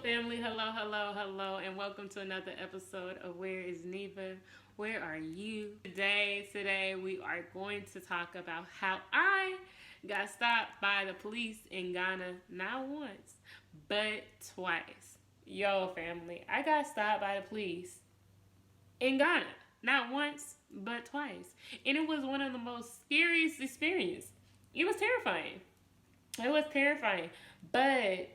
family. Hello, and welcome to another episode of Where is Neva? Where are you? Today we are going to talk about how I got stopped by the police in Ghana not once, but twice. Yo, family, I got stopped by the police in Ghana not once, but twice. And it was one of the most scariest experiences. It was terrifying. But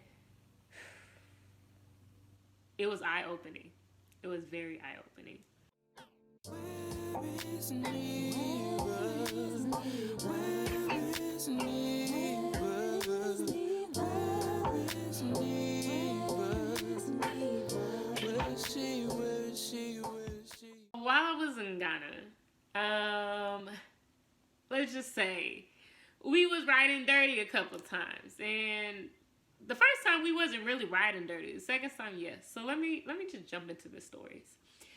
it was eye-opening. It was very eye-opening. Where is Neva? Where is Neva? Where is Neva? Where is she? While I was in Ghana, let's just say we was riding dirty a couple times, and the first time we wasn't really riding dirty. The second time, yes. So let me just jump into the stories.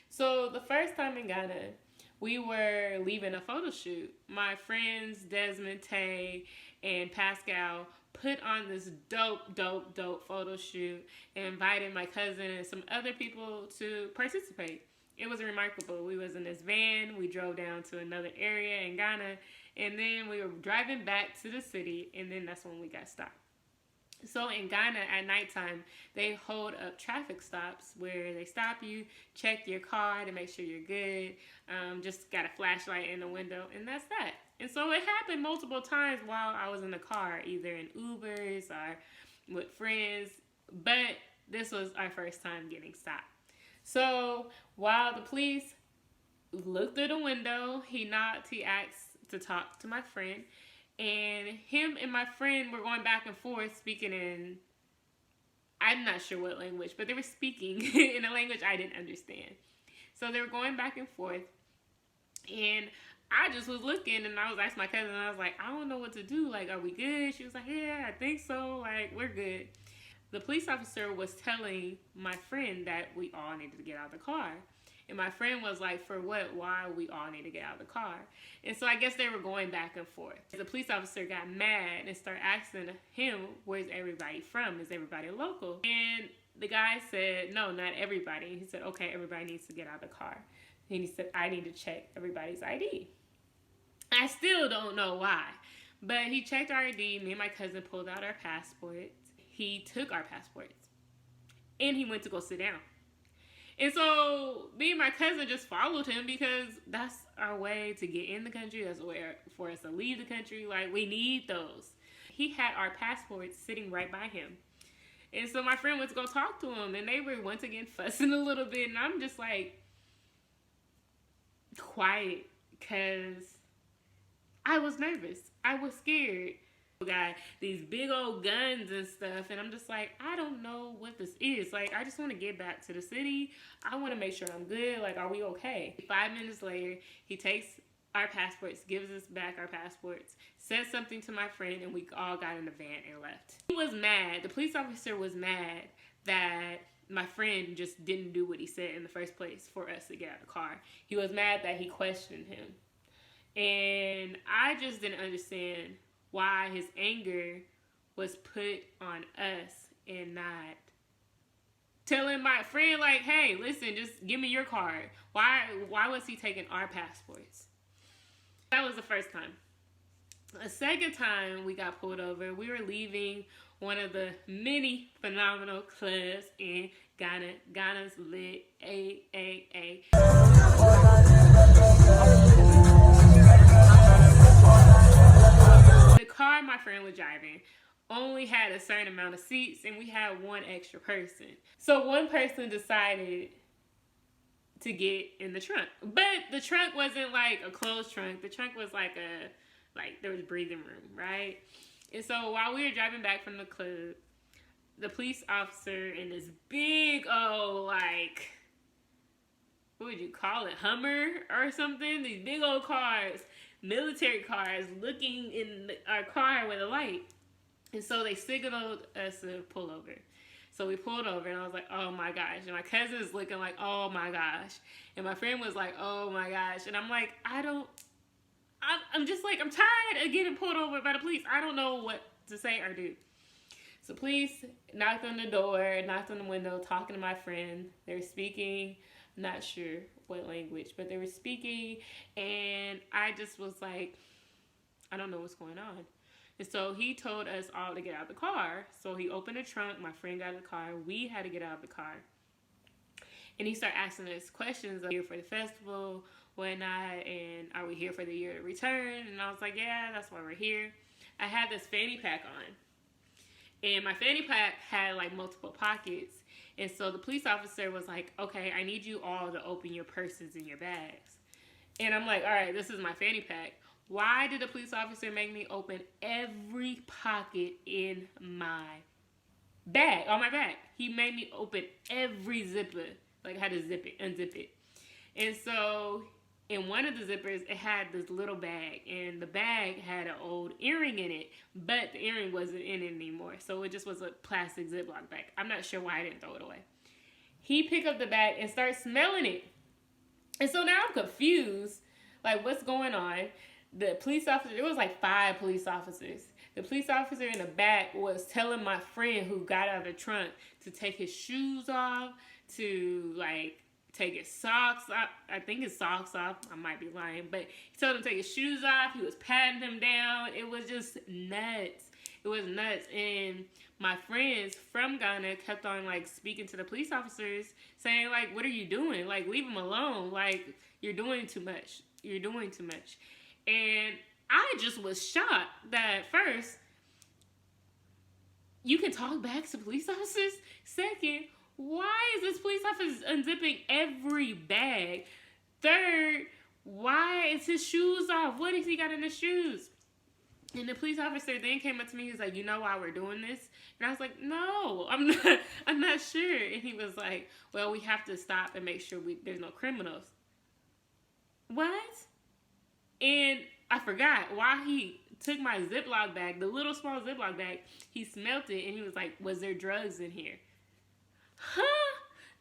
So the first time in Ghana, we were leaving a photo shoot. My friends Desmond, Tay, and Pascal put on this dope photo shoot and invited my cousin and some other people to participate. It was remarkable. We was in this van. We drove down to another area in Ghana, and then we were driving back to the city, and then that's when we got stopped. So in Ghana at nighttime, they hold up traffic stops where they stop you, check your car to make sure you're good, just got a flashlight in the window, and that's that. And so it happened multiple times while I was in the car, either in Ubers or with friends, but this was our first time getting stopped. So while the police looked through the window, he knocked, he asked to talk to my friend, and him and my friend were going back and forth speaking in, I'm not sure what language, but they were speaking in a language I didn't understand. So they were going back and forth, and I just was looking, and I was asking my cousin, and I was like, I don't know what to do. Like, are we good? She was like, yeah, I think so. Like, we're good. The police officer was telling my friend that we all needed to get out of the car. And my friend was like, for what? Why we all need to get out of the car? And so I guess they were going back and forth. The police officer got mad and started asking him, where's everybody from? Is everybody local? And the guy said, no, not everybody. He said, okay, everybody needs to get out of the car. And he said, I need to check everybody's ID. I still don't know why. But he checked our ID. Me and my cousin pulled out our passports. He took our passports. And he went to go sit down. And so me and my cousin just followed him because that's our way to get in the country. That's a way for us to leave the country. Like, we need those. He had our passports sitting right by him. And so my friend went to go talk to him, and they were once again fussing a little bit. And I'm just like, quiet, because I was nervous. I was scared. Got these big old guns and stuff, and I'm just like, I don't know what this is. Like, I just want to get back to the city. I want to make sure I'm good. Like, are we okay? 5 minutes later, he takes our passports, gives us back our passports, said something to my friend, and we all got in the van and left. He was mad. The police officer was mad that my friend just didn't do what he said in the first place for us to get out of the car. He was mad that he questioned him. And I just didn't understand why his anger was put on us and not telling my friend, like, hey, listen, just give me your card. Why was he taking our passports? That was the first time. The second time we got pulled over, we were leaving one of the many phenomenal clubs in Ghana. Ghana's lit, A. The car my friend was driving only had a certain amount of seats, and we had one extra person. So one person decided to get in the trunk. But the trunk wasn't like a closed trunk. The trunk was like there was breathing room, right? And so while we were driving back from the club, the police officer in this big old, like, what would you call it, Hummer or something? These big old cars, military cars, looking in our car with a light. And so they signaled us to pull over. So we pulled over, and I was like, oh my gosh. And my cousin is looking like, oh my gosh. And my friend was like, oh my gosh. And I'm like, I'm just like, I'm tired of getting pulled over by the police. I don't know what to say or do. So police knocked on the door, knocked on the window, talking to my friend. They were speaking, not sure what language, but they were speaking, and I just was like, I don't know what's going on. And so he told us all to get out of the car. So he opened the trunk. My friend got out of the car. We had to get out of the car. And he started asking us questions here for the festival, whatnot, and are we here for the year to return? And I was like, yeah, that's why we're here. I had this fanny pack on. And my fanny pack had like multiple pockets. And so the police officer was like, okay, I need you all to open your purses and your bags. And I'm like, all right, this is my fanny pack. Why did the police officer make me open every pocket in my bag, on my back? He made me open every zipper. Like, I had to zip it, unzip it. And so in one of the zippers, it had this little bag, and the bag had an old earring in it, but the earring wasn't in it anymore. So it just was a plastic Ziploc bag. I'm not sure why I didn't throw it away. He picked up the bag and started smelling it. And so now I'm confused, like, what's going on? The police officer, there was like 5 police officers. The police officer in the back was telling my friend who got out of the trunk to take his shoes off, to like take his socks off. I think his socks off. I might be lying, but he told him to take his shoes off. He was patting him down. It was just nuts. It was nuts. And my friends from Ghana kept on like speaking to the police officers, saying like, "What are you doing? Like, leave him alone. Like, you're doing too much. You're doing too much." And I just was shocked that first, you can talk back to police officers. Second, why is this police officer unzipping every bag? Third, why is his shoes off? What has he got in his shoes? And the police officer then came up to me. He was like, "You know why we're doing this?" And I was like, "No, I'm not sure." And he was like, "Well, we have to stop and make sure there's no criminals." What? And I forgot why he took my Ziploc bag, the little small Ziploc bag. He smelt it and he was like, "Was there drugs in here?" Huh?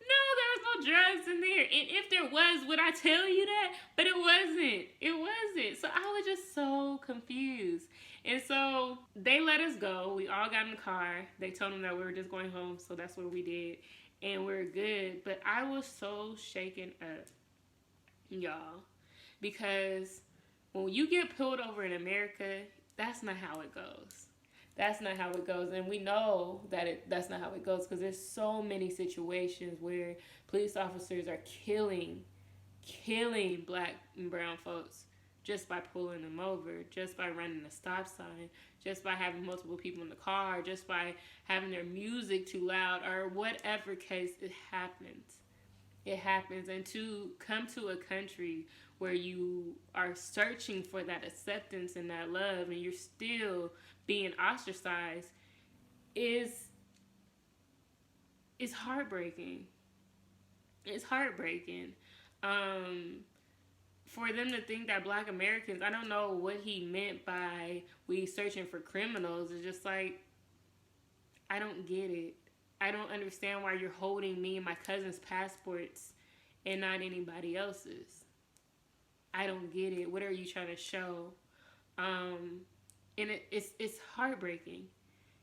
No, there was no drugs in there. And if there was, would I tell you that? But it wasn't. It wasn't. So I was just so confused. And so they let us go. We all got in the car. They told them that we were just going home. So that's what we did. And we're good. But I was so shaken up, y'all. Because when you get pulled over in America, that's not how it goes. That's not how it goes. And we know that that's not how it goes because there's so many situations where police officers are killing black and brown folks just by pulling them over, just by running a stop sign, just by having multiple people in the car, just by having their music too loud, or whatever case it happens. It happens. And to come to a country where you are searching for that acceptance and that love and you're still being ostracized is heartbreaking. It's heartbreaking. For them to think that black Americans, I don't know what he meant by we searching for criminals. It's just like, I don't get it. I don't understand why you're holding me and my cousin's passports and not anybody else's. I don't get it. What are you trying to show? And it's heartbreaking.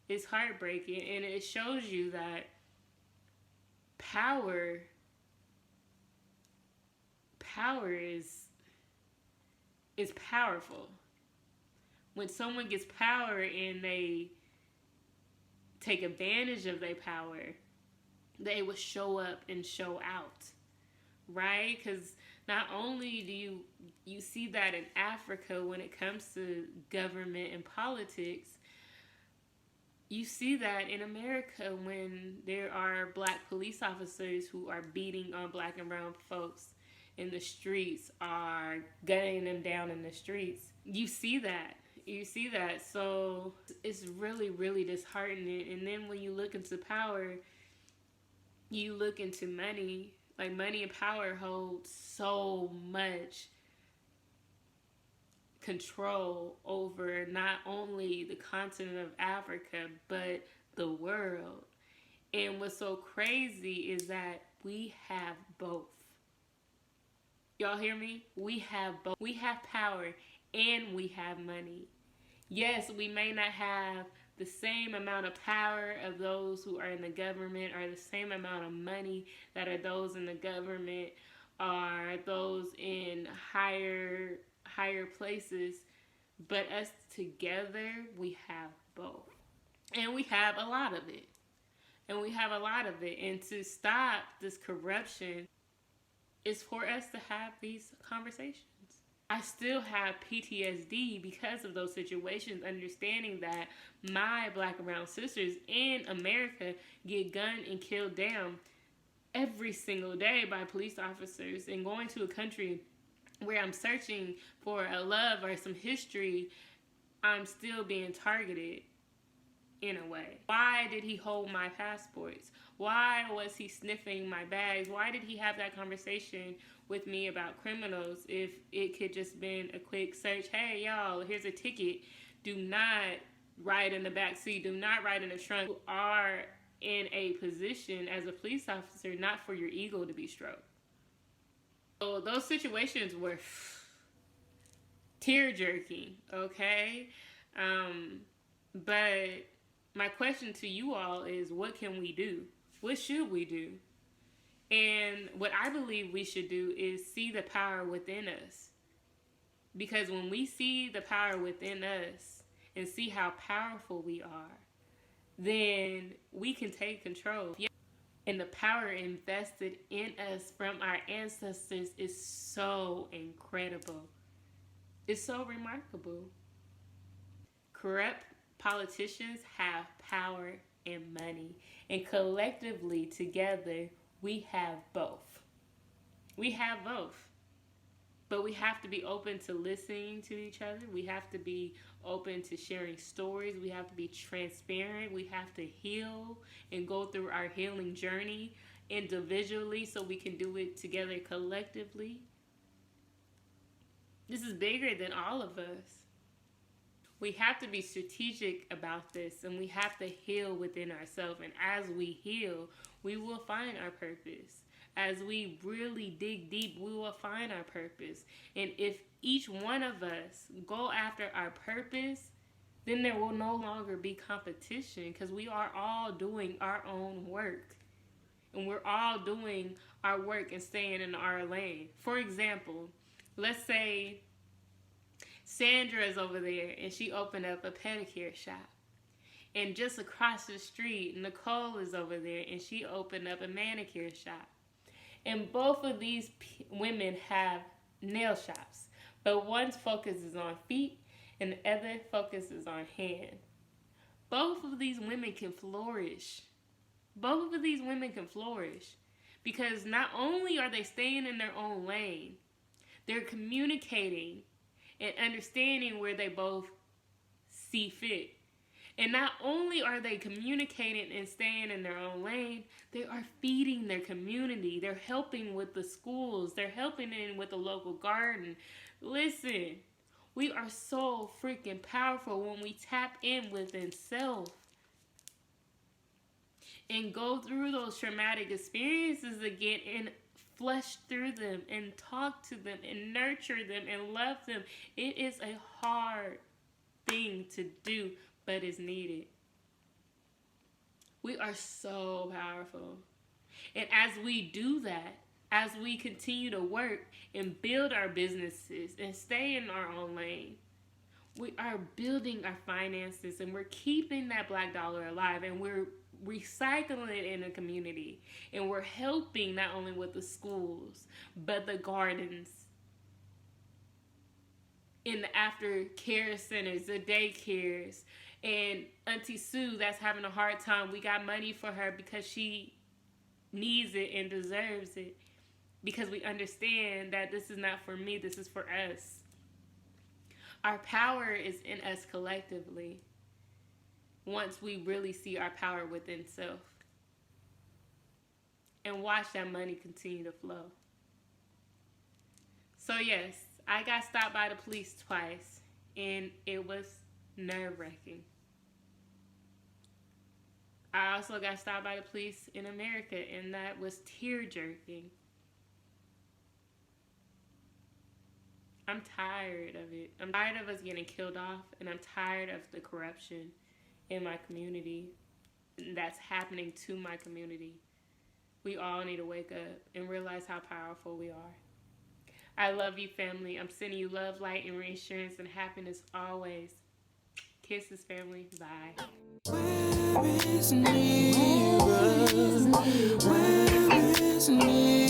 It's heartbreaking, and it shows you that power is powerful. When someone gets power and they take advantage of their power, they will show up and show out, right? Because not only do you see that in Africa when it comes to government and politics, you see that in America when there are black police officers who are beating on black and brown folks in the streets, are gunning them down in the streets. You see that. You see that. So it's really, really disheartening. And then when you look into power, you look into money. Like, money and power hold so much control over not only the continent of Africa, but the world. And what's so crazy is that we have both. Y'all hear me? We have both. We have power and we have money. Yes, we may not have the same amount of power of those who are in the government, or the same amount of money that are those in the government, are those in higher places. But us together, we have both. And we have a lot of it. And to stop this corruption is for us to have these conversations. I still have PTSD because of those situations, understanding that my black and brown sisters in America get gunned and killed down every single day by police officers, and going to a country where I'm searching for a love or some history, I'm still being targeted in a way. Why did he hold my passports? Why was he sniffing my bags? Why did he have that conversation with me about criminals if it could just been a quick search? Hey, y'all, here's a ticket. Do not ride in the back seat. Do not ride in the trunk. You are in a position as a police officer not for your ego to be stroked. So those situations were tear-jerking, okay? But my question to you all is, what can we do? What should we do? And what I believe we should do is see the power within us. Because when we see the power within us and see how powerful we are, then we can take control. And the power invested in us from our ancestors is so incredible. It's so remarkable. Corrupt politicians have power and money, and collectively together we have both. We have both. But we have to be open to listening to each other. We have to be open to sharing stories. We have to be transparent. We have to heal and go through our healing journey individually so we can do it together collectively. This is bigger than all of us. We have to be strategic about this, and we have to heal within ourselves. And as we heal, we will find our purpose. As we really dig deep, we will find our purpose. And if each one of us go after our purpose, then there will no longer be competition, because we are all doing our own work. And we're all doing our work and staying in our lane. For example, let's say Sandra is over there and she opened up a pedicure shop. And just across the street, Nicole is over there and she opened up a manicure shop. And both of these women have nail shops. But one focuses on feet and the other focuses on hand. Both of these women can flourish. Both of these women can flourish. Because not only are they staying in their own lane, they're communicating and understanding where they both see fit. And not only are they communicating and staying in their own lane, they are feeding their community. They're helping with the schools. They're helping in with the local garden. Listen, we are so freaking powerful when we tap in within self and go through those traumatic experiences again and flush through them and talk to them and nurture them and love them. It is a hard thing to do, but it's needed. We are so powerful. And as we do that, as we continue to work and build our businesses and stay in our own lane, we are building our finances and we're keeping that black dollar alive, and we're recycling it in the community, and we're helping not only with the schools but the gardens, in the after care centers, the daycares. And Auntie Sue that's having a hard time, we got money for her because she needs it and deserves it, because we understand that this is not for me, this is for us. Our power is in us collectively once we really see our power within self and watch that money continue to flow. So yes, I got stopped by the police twice, and it was nerve-wracking. I also got stopped by the police in America, and that was tear-jerking. I'm tired of it. I'm tired of us getting killed off, and I'm tired of the corruption. in my community that's happening to my community. We all need to wake up and realize how powerful we are. I love you, family. I'm sending you love, light, and reassurance and happiness always. Kisses, family. Bye. Where is Neva? Where is Neva?